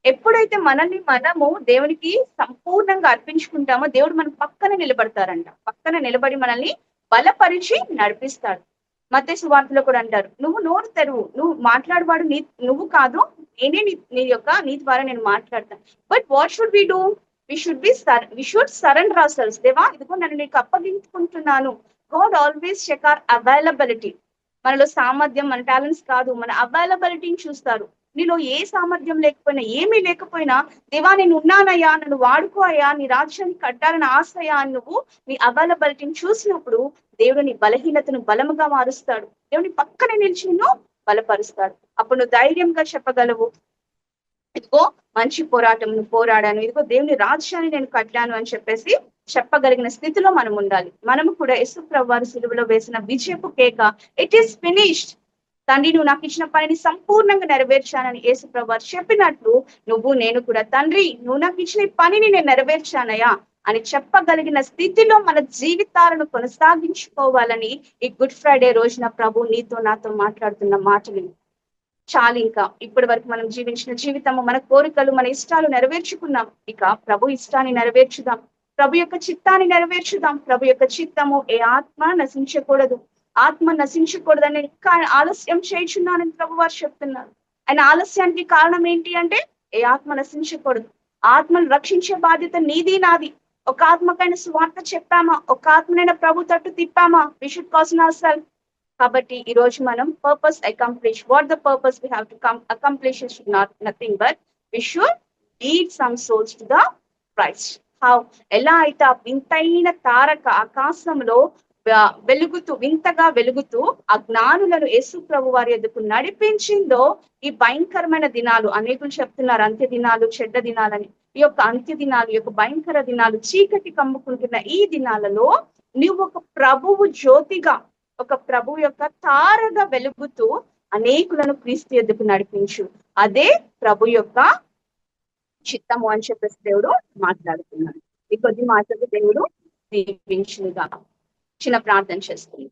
ఎప్పుడైతే మనల్ని మనము దేవునికి సంపూర్ణంగా అర్పించుకుంటామో దేవుడు మన పక్కన నిలబడతారంట. పక్కన నిలబడి మనల్ని బలపరిచి నడిపిస్తాడు. మత్తయి సువార్తలో కూడా అంటారు, నువ్వు నోరు తెరువు, నువ్వు మాట్లాడవాడు నువ్వు కాదు, నేనే నీ ద్వారా నేను మాట్లాడతాను. But what should we do, we should surrender our. దేవా ఇదిగో నన్ను నీకు అప్పగించుకుంటున్నాను. God always check our availability. మనలో సామర్థ్యం, మన టాలెంట్స్ కాదు, మన అవైలబిలిటీని చూస్తారు. నీలో ఏ సామర్థ్యం లేకపోయినా, ఏమీ లేకపోయినా, దేవా నేను ఉన్నానయ్యా, నన్ను వాడుకో అయ్యా, నీ రాజ్యాన్ని కట్టాలని ఆశయా అని నువ్వు నీ అవైలబిలిటీని చూసినప్పుడు దేవుడు నీ బలహీనతను బలముగా మారుస్తాడు. దేవుని పక్కన నిలిచి నిన్ను బలపరుస్తాడు. అప్పుడు నువ్వు ధైర్యంగా చెప్పగలవు, ఇదిగో మంచి పోరాటం పోరాడాను, ఇదిగో దేవుని రాజ్యాన్ని నేను కట్టాను అని చెప్పేసి చెప్పగలిగిన స్థితిలో మనం ఉండాలి. మనము కూడా యేసు ప్రభువారు సిలువలో వేసిన విజయపు కేక, ఇట్ ఈస్ ఫినిష్డ్. తండ్రి నువ్వు నాకు ఇచ్చిన పనిని సంపూర్ణంగా నెరవేర్చానని యేసు ప్రభువారు చెప్పినట్లు నువ్వు నేను కూడా, తండ్రి నువ్వు నాకు ఇచ్చిన పనిని నేను నెరవేర్చానయ్యా అని చెప్పగలిగిన స్థితిలో మన జీవితాలను కొనసాగించుకోవాలని ఈ గుడ్ ఫ్రైడే రోజున ప్రభు నీతో నాతో మాట్లాడుతున్న మాటలు చాలు. ఇంకా ఇప్పటి వరకు మనం జీవించిన జీవితము, మన కోరికలు, మన ఇష్టాలు నెరవేర్చుకున్నాం. ఇక ప్రభు ఇష్టాన్ని నెరవేర్చుదాం, ప్రభు యొక్క చిత్తాన్ని నెరవేర్చుదాం. ప్రభు యొక్క చిత్తము ఏ ఆత్మ నశించకూడదు, ఆత్మ నశించకూడదని ఇంకా ఆలస్యం చేయుచున్నానని ప్రభు వారు చెప్తున్నారు. ఆయన ఆలస్యానికి కారణం ఏంటి అంటే ఏ ఆత్మ నశించకూడదు. ఆత్మను రక్షించే బాధ్యత నీది నాది. ఒక ఆత్మకైనా సువార్త చెప్పామా, ఒక ఆత్మనైనా ప్రభు తట్టు తిప్పామా, we should caution our self. కాబట్టి ఈ రోజు మనం purpose accomplish. What the purpose we have to accomplish is not nothing but we should lead some souls to the Christ. How? ఎలా అయితే ఆ వింతైన తారక ఆకాశంలో వెలుగుతూ, వింతగా వెలుగుతూ ఆ జ్ఞానులను యేసు ప్రభు వారి ఎదుకు నడిపించిందో, ఈ భయంకరమైన దినాలు, అనేకులు చెప్తున్నారు అంత్య దినాలు, చెడ్డ దినాలని. ఈ యొక్క అంత్య దినాలు, ఈ యొక్క భయంకర దినాలు, చీకటి కమ్ముకుంటున్న ఈ దినాలలో నువ్వు ఒక ప్రభువు జ్యోతిగా, ఒక ప్రభు యొక్క తారగా వెలుగుతూ అనేకులను క్రీస్తు ఎదుకు నడిపించు. అదే ప్రభు యొక్క చిత్తము అని చెప్పేసి దేవుడు మాట్లాడుతున్నాడు. ఈ కొద్ది మాటలకు దేవుడు దీవించునుగా. చిన్న ప్రార్థన చేస్తుంది.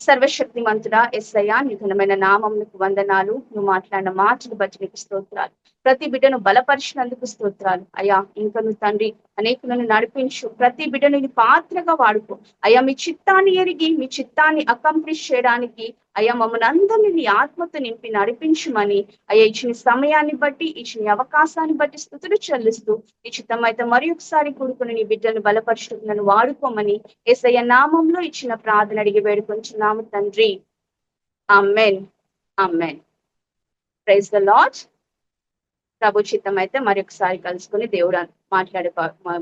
సర్వశక్తి మంతుడా యేసయ్యా, నీ ఘనమైన నామమునకు వందనాలు. నువ్వు మాట్లాడిన మాటలు బట్టి నీకు స్తోత్రాలు. ప్రతి బిడ్డను బలపరిచినందుకు స్తోత్రాలు అయ్యా. ఇంకా నువ్వు తండ్రి అనేకులను నడిపించు. ప్రతి బిడ్డను నీ పాత్రగా వాడుకో అయ్యా. మీ చిత్తాన్ని ఎరిగి, మీ చిత్తాన్ని అకంప్లిష్ చేయడానికి అయ్యా మమ్మల్ని అందరినీ నీ ఆత్మతో నింపి నడిపించమని అయ్యా, ఇచ్చిన సమయాన్ని బట్టి, ఇచ్చిన అవకాశాన్ని బట్టి స్తుతులు చెల్లిస్తూ, ఈ చిత్తం అయితే మరి ఒకసారి కూడుకుని నీ బిడ్డను బలపరచుటకు నన్ను వాడుకోమని యేసయ్య నామంలో ఇచ్చిన ప్రార్థన అడిగి వేడుకొంచున్నాము తండ్రి. Amen, amen. Praise the Lord. ప్రభు చిత్తం అయితే మరి ఒకసారి కలుసుకుని దేవుడు మాట్లాడే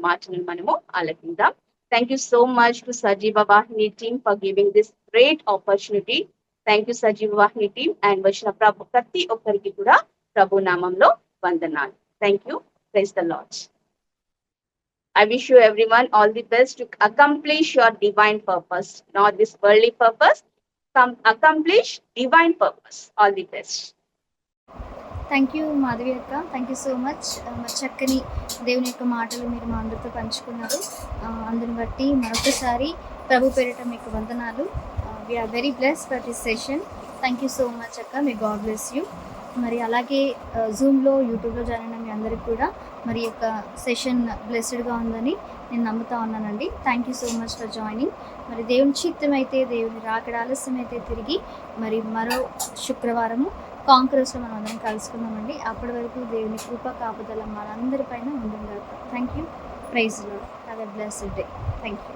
మాటలను మనము ఆలకిద్దాం. Thank you so much to Sajeeva Vahini team for giving this great opportunity. Thank you Sajeeva Vahini team. And వచ్చిన ప్రతి ఒక్కరికి కూడా ప్రభు నామంలో వందనాలు. Thank you. Praise the Lord. I wish you everyone all the best to accomplish your divine purpose, not this worldly purpose. Accomplish divine purpose. All the best. Thank you Madhavi అక్క. Thank you so much. మరి చక్కని దేవుని యొక్క మాటలు మీరు మా అందరితో పంచుకున్నారు. అందుని బట్టి మరొకసారి ప్రభు పేరిట మీకు వందనాలు. We are very blessed for this session. Thank you so much అక్క. May God bless you. మరి అలాగే జూమ్లో, యూట్యూబ్లో జాయిన్ అయిన మీ అందరికి కూడా మరి యొక్క సెషన్ బ్లెస్డ్గా ఉందని నేను నమ్ముతా ఉన్నానండి. Thank you so much for joining. మరి దేవుని చిత్తం అయితే, దేవుని రాకడ ఆలస్యం అయితే తిరిగి మరి మరో శుక్రవారము కాంక్రెస్లో మనం అందరం కలుసుకుందామండి. అప్పటి వరకు దేవుని కృప కాపుదల మనందరిపైన ఉంటుంది. Thank you. Praise Lord. Have a blessed day. Thank you.